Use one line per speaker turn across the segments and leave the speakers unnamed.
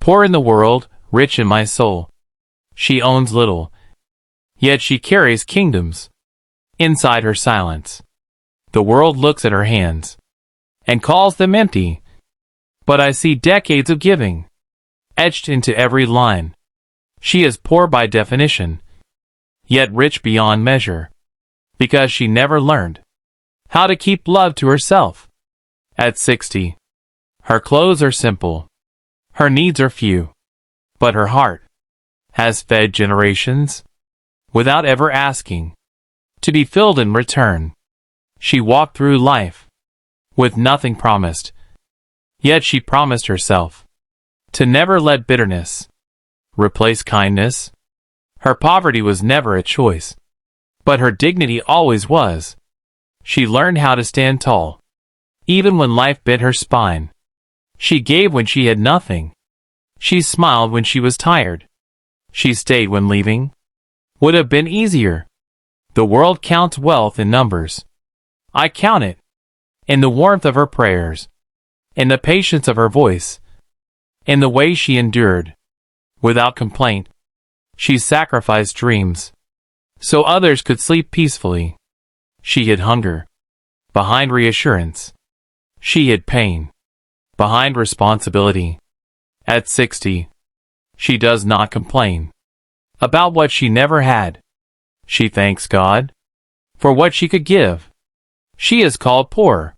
Poor in the world, rich in my soul. She owns little, yet she carries kingdoms inside her silence. The world looks at her hands and calls them empty, but I see decades of giving etched into every line. She is poor by definition, yet rich beyond measure, because she never learned how to keep love to herself. At 60, her clothes are simple, her needs are few, but her heart has fed generations without ever asking to be filled in return. She walked through life with nothing promised, yet she promised herself to never let bitterness replace kindness. Her poverty was never a choice, but her dignity always was. She learned how to stand tall, even when life bit her spine. She gave when she had nothing. She smiled when she was tired. She stayed when leaving would have been easier. The world counts wealth in numbers. I count it in the warmth of her prayers, in the patience of her voice, in the way she endured without complaint. She sacrificed dreams so others could sleep peacefully. She hid hunger behind reassurance. She hid pain behind responsibility. At 60, she does not complain about what she never had. She thanks God for what she could give. She is called poor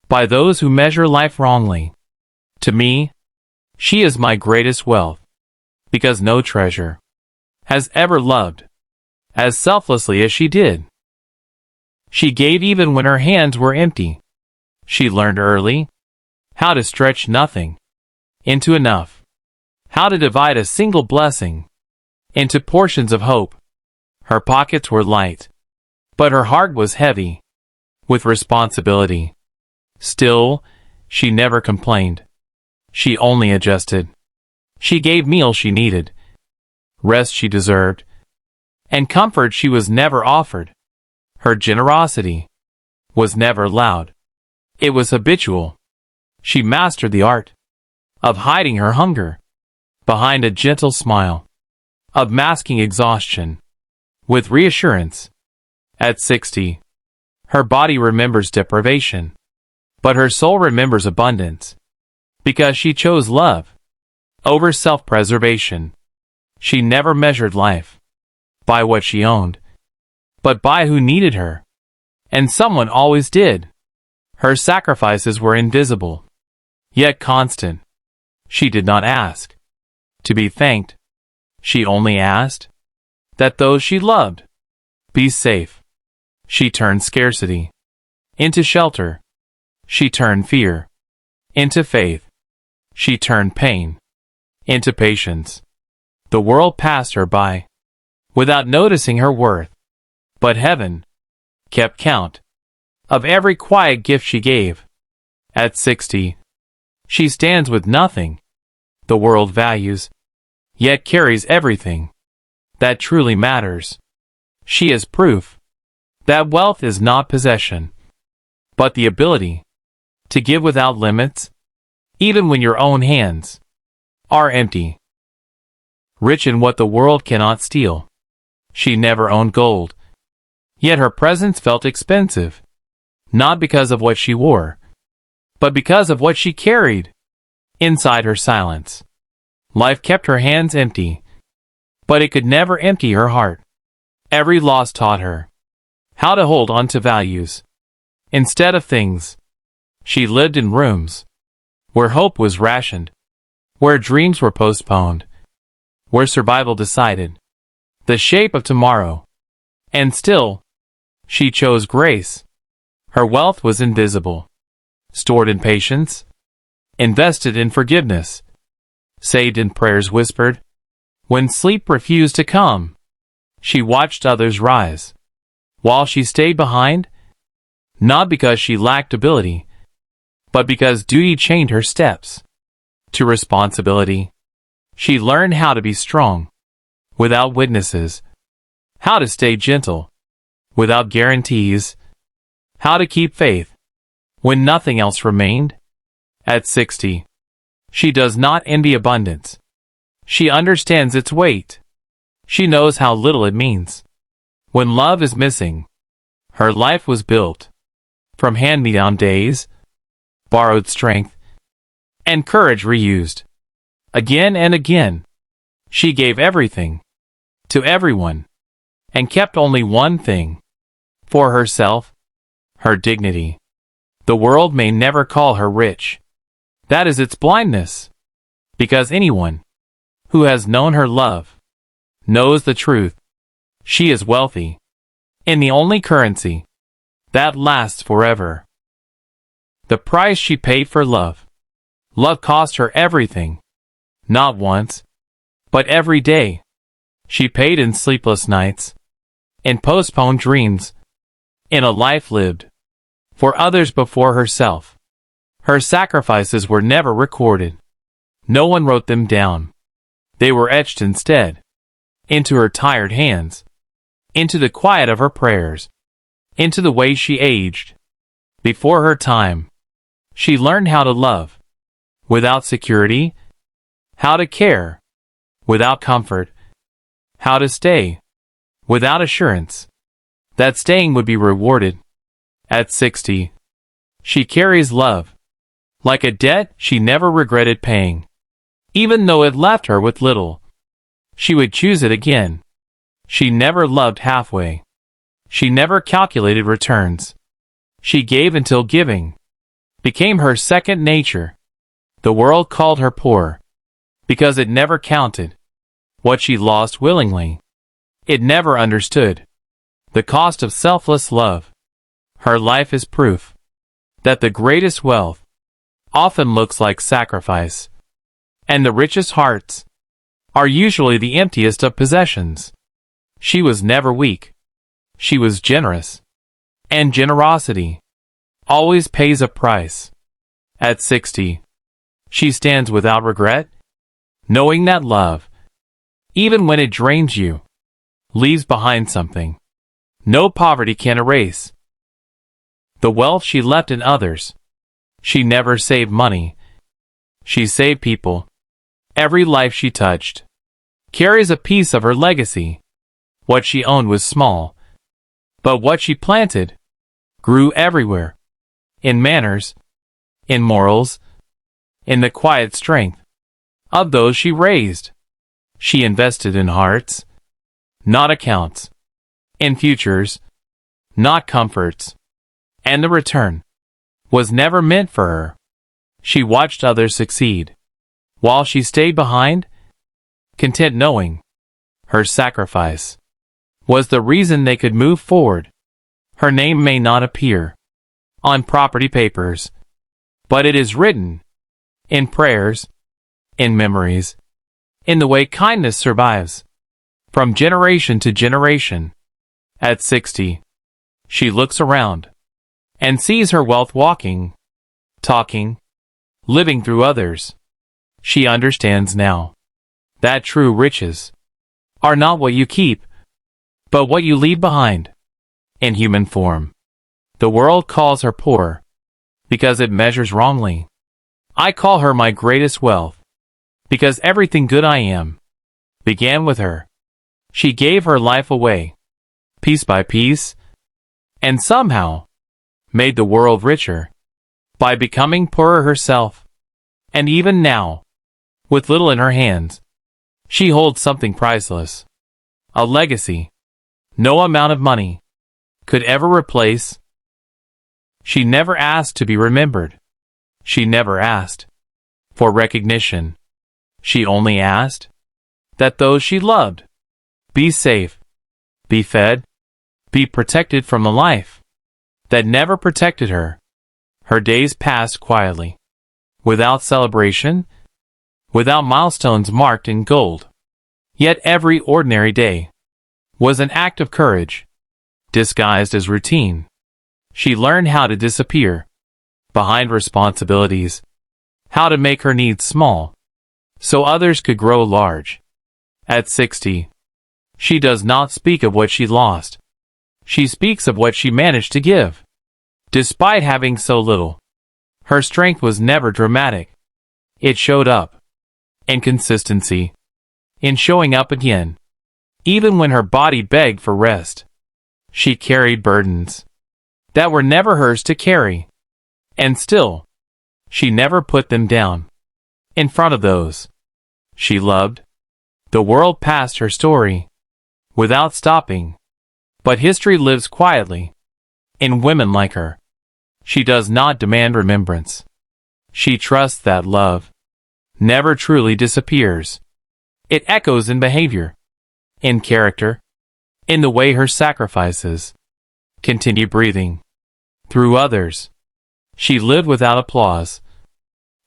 by those who measure life wrongly. To me, she is my greatest wealth, because no treasure has ever loved as selflessly as she did. She gave even when her hands were empty. She learned early how to stretch nothing into enough, how to divide a single blessing into portions of hope. Her pockets were light, but her heart was heavy with responsibility. Still, she never complained. She only adjusted. She gave meals she needed, rest she deserved, and comfort she was never offered. Her generosity was never loud. It was habitual. She mastered the art of hiding her hunger behind a gentle smile, of masking exhaustion with reassurance. At 60, her body remembers deprivation, but her soul remembers abundance, because she chose love over self-preservation. She never measured life by what she owned, but by who needed her, and someone always did. Her sacrifices were invisible, yet constant. She did not ask to be thanked. She only asked that those she loved be safe. She turned scarcity into shelter. She turned fear into faith. She turned pain into patience. The world passed her by without noticing her worth, but heaven kept count of every quiet gift she gave. At 60, she stands with nothing the world values, yet carries everything that truly matters. She is proof that wealth is not possession, but the ability to give without limits, even when your own hands are empty. Rich in what the world cannot steal. She never owned gold, yet her presence felt expensive, not because of what she wore, but because of what she carried inside her silence. Life kept her hands empty, but it could never empty her heart. Every loss taught her how to hold on to values instead of things. She lived in rooms where hope was rationed, where dreams were postponed, where survival decided the shape of tomorrow. And still, she chose grace. Her wealth was invisible, stored in patience, invested in forgiveness, saved in prayers whispered. When sleep refused to come, she watched others rise, while she stayed behind, not because she lacked ability, but because duty chained her steps to responsibility. She learned how to be strong without witnesses, how to stay gentle without guarantees, how to keep faith when nothing else remained. At 60, she does not envy abundance. She understands its weight. She knows how little it means. When love is missing, her life was built from hand-me-down days, borrowed strength, and courage reused. Again and again, she gave everything to everyone and kept only one thing for herself, her dignity. The world may never call her rich. That is its blindness, because anyone who has known her love knows the truth. She is wealthy in the only currency that lasts forever. The price she paid for love. Love cost her everything. Not once, but every day. She paid in sleepless nights, in postponed dreams, in a life lived for others before herself. Her sacrifices were never recorded. No one wrote them down. They were etched instead into her tired hands, into the quiet of her prayers, into the way she aged. Before her time, she learned how to love without security, how to care without comfort, how to stay without assurance that staying would be rewarded. At 60, she carries love like a debt she never regretted paying. Even though it left her with little, she would choose it again. She never loved halfway. She never calculated returns. She gave until giving became her second nature. The world called her poor because it never counted what she lost willingly. It never understood the cost of selfless love. Her life is proof that the greatest wealth often looks like sacrifice, and the richest hearts are usually the emptiest of possessions. She was never weak. She was generous, and generosity always pays a price. At 60, she stands without regret, knowing that love, even when it drains you, leaves behind something no poverty can erase. The wealth she left in others. She never saved money. She saved people. Every life she touched carries a piece of her legacy. What she owned was small, but what she planted grew everywhere. In manners, in morals, in the quiet strength of those she raised. She invested in hearts, not accounts, in futures, not comforts, and the return was never meant for her. She watched others succeed, while she stayed behind, content knowing her sacrifice was the reason they could move forward. Her name may not appear on property papers, but it is written in prayers, in memories, in the way kindness survives from generation to generation. At 60, she looks around and sees her wealth walking, talking, living through others. She understands now that true riches are not what you keep, but what you leave behind in human form. The world calls her poor because it measures wrongly. I call her my greatest wealth because everything good I am began with her. She gave her life away, piece by piece, and somehow made the world richer by becoming poorer herself. And even now, with little in her hands, she holds something priceless, a legacy no amount of money could ever replace. She never asked to be remembered. She never asked for recognition. She only asked that those she loved be safe, be fed, be protected from the life that never protected her. Her days passed quietly, without celebration, without milestones marked in gold. Yet every ordinary day was an act of courage, disguised as routine. She learned how to disappear behind responsibilities, how to make her needs small, so others could grow large. At 60, she does not speak of what she lost. She speaks of what she managed to give. Despite having so little, her strength was never dramatic. It showed up in consistency, in showing up again. Even when her body begged for rest, she carried burdens that were never hers to carry. And still, she never put them down in front of those she loved. The world passed her story without stopping, but history lives quietly in women like her. She does not demand remembrance. She trusts that love never truly disappears. It echoes in behavior, in character, in the way her sacrifices continue breathing through others. She lived without applause,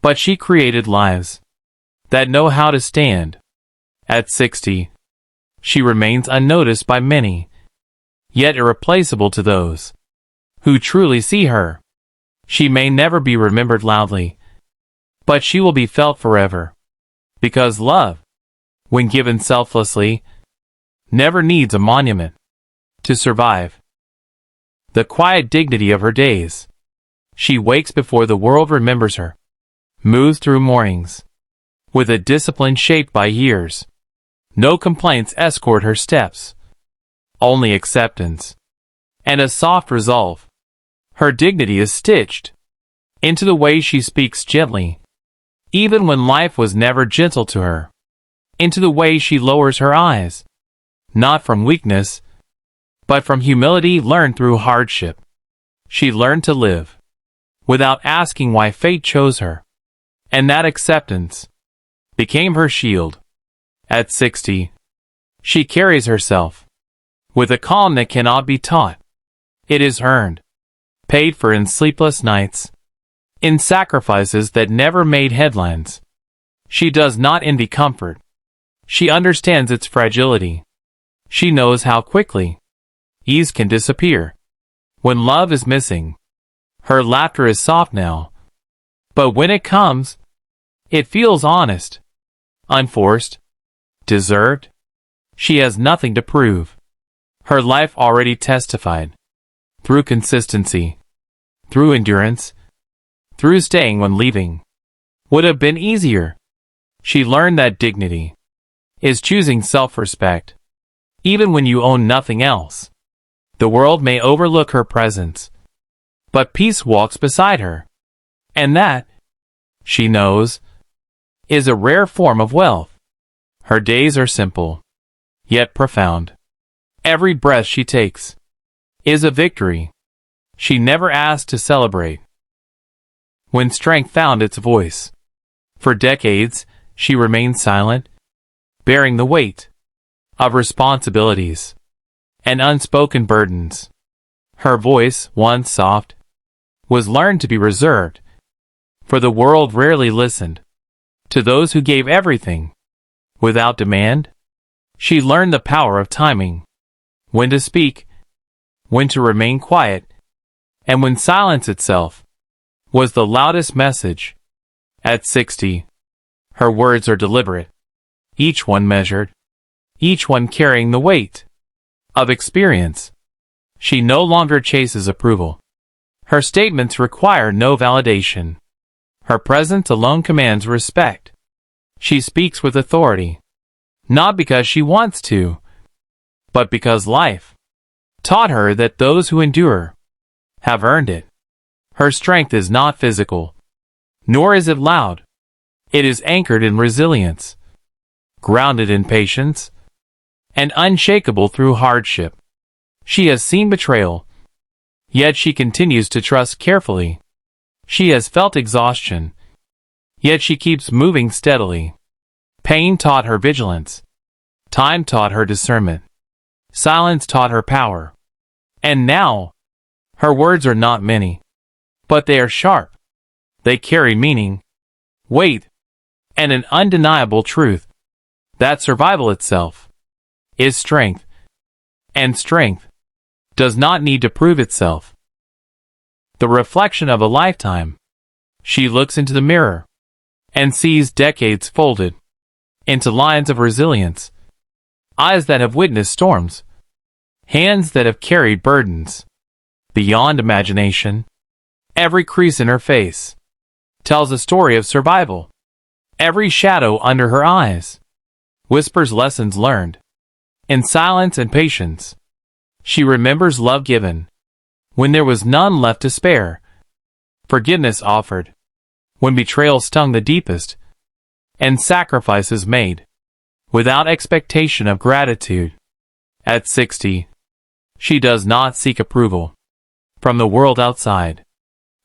but she created lives that know how to stand. At 60, she remains unnoticed by many, yet irreplaceable to those who truly see her. She may never be remembered loudly, but she will be felt forever, because love, when given selflessly, never needs a monument to survive. The quiet dignity of her days. She wakes before the world remembers her, moves through mornings with a discipline shaped by years. No complaints escort her steps, only acceptance and a soft resolve. Her dignity is stitched into the way she speaks gently, even when life was never gentle to her, into the way she lowers her eyes, not from weakness, but from humility learned through hardship. She learned to live without asking why fate chose her, and that acceptance became her shield. At 60, she carries herself with a calm that cannot be taught. It is earned, paid for in sleepless nights, in sacrifices that never made headlines. She does not envy comfort. She understands its fragility. She knows how quickly ease can disappear when love is missing. Her laughter is soft now, but when it comes, it feels honest, unforced, deserved. She has nothing to prove. Her life already testified, through consistency, through endurance, through staying when leaving would have been easier. She learned that dignity is choosing self-respect, even when you own nothing else. The world may overlook her presence, but peace walks beside her, and that, she knows, is a rare form of wealth. Her days are simple, yet profound. Every breath she takes is a victory she never asked to celebrate. When strength found its voice, for decades she remained silent, bearing the weight of responsibilities and unspoken burdens. Her voice, once soft, was learned to be reserved, for the world rarely listened to those who gave everything without demand. She learned the power of timing, when to speak, when to remain quiet, and when silence itself was the loudest message. At 60, her words are deliberate, each one measured, each one carrying the weight of experience. She no longer chases approval. Her statements require no validation. Her presence alone commands respect. She speaks with authority, not because she wants to, but because life taught her that those who endure have earned it. Her strength is not physical, nor is it loud. It is anchored in resilience, grounded in patience, and unshakable through hardship. She has seen betrayal, yet she continues to trust carefully. She has felt exhaustion, yet she keeps moving steadily. Pain taught her vigilance. Time taught her discernment. Silence taught her power. And now, her words are not many, but they are sharp. They carry meaning, weight, and an undeniable truth that survival itself is strength, and strength does not need to prove itself. The reflection of a lifetime. She looks into the mirror and sees decades folded into lines of resilience, eyes that have witnessed storms, hands that have carried burdens beyond imagination. Every crease in her face tells a story of survival. Every shadow under her eyes whispers lessons learned. In silence and patience, she remembers love given when there was none left to spare, forgiveness offered when betrayal stung the deepest, and sacrifices made without expectation of gratitude. At 60, she does not seek approval from the world outside.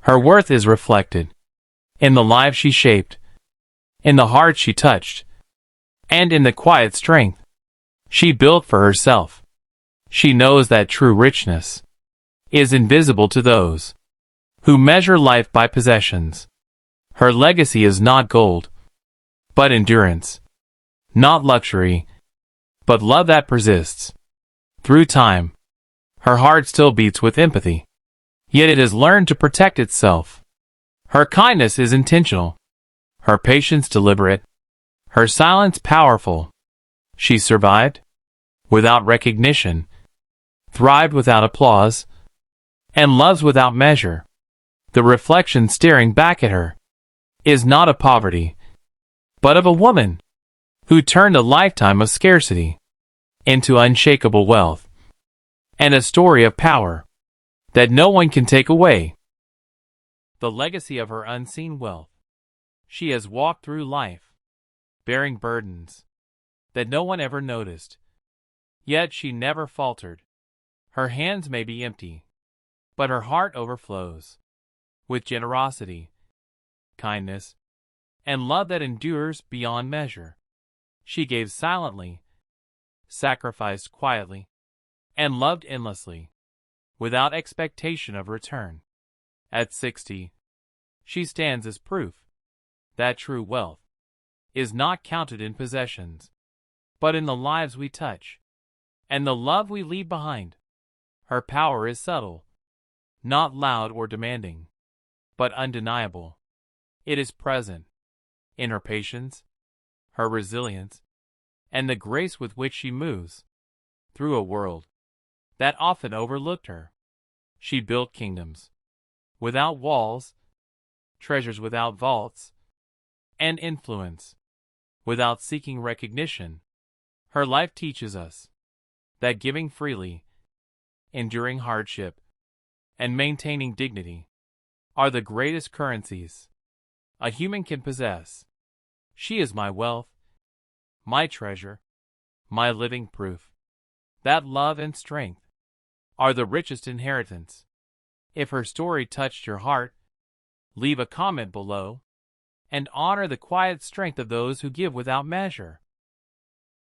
Her worth is reflected in the lives she shaped, in the hearts she touched, and in the quiet strength she built for herself. She knows that true richness is invisible to those who measure life by possessions. Her legacy is not gold, but endurance, not luxury, but love that persists through time. Her heart still beats with empathy, yet it has learned to protect itself. Her kindness is intentional, her patience deliberate, her silence powerful. She survived without recognition, thrived without applause, and loves without measure. The reflection staring back at her is not of poverty, but of a woman who turned a lifetime of scarcity into unshakable wealth, and a story of power that no one can take away. The legacy of her unseen wealth. She has walked through life, bearing burdens that no one ever noticed, yet she never faltered. Her hands may be empty, but her heart overflows with generosity, kindness, and love that endures beyond measure. She gave silently, sacrificed quietly, and loved endlessly, without expectation of return. At 60, she stands as proof that true wealth is not counted in possessions, but in the lives we touch and the love we leave behind. Her power is subtle, not loud or demanding, but undeniable. It is present in her patience, her resilience, and the grace with which she moves through a world that often overlooked her. She built kingdoms without walls, treasures without vaults, and influence without seeking recognition. Her life teaches us that giving freely, enduring hardship, and maintaining dignity are the greatest currencies a human can possess. She is my wealth, my treasure, my living proof that love and strength are the richest inheritance. If her story touched your heart, leave a comment below and honor the quiet strength of those who give without measure.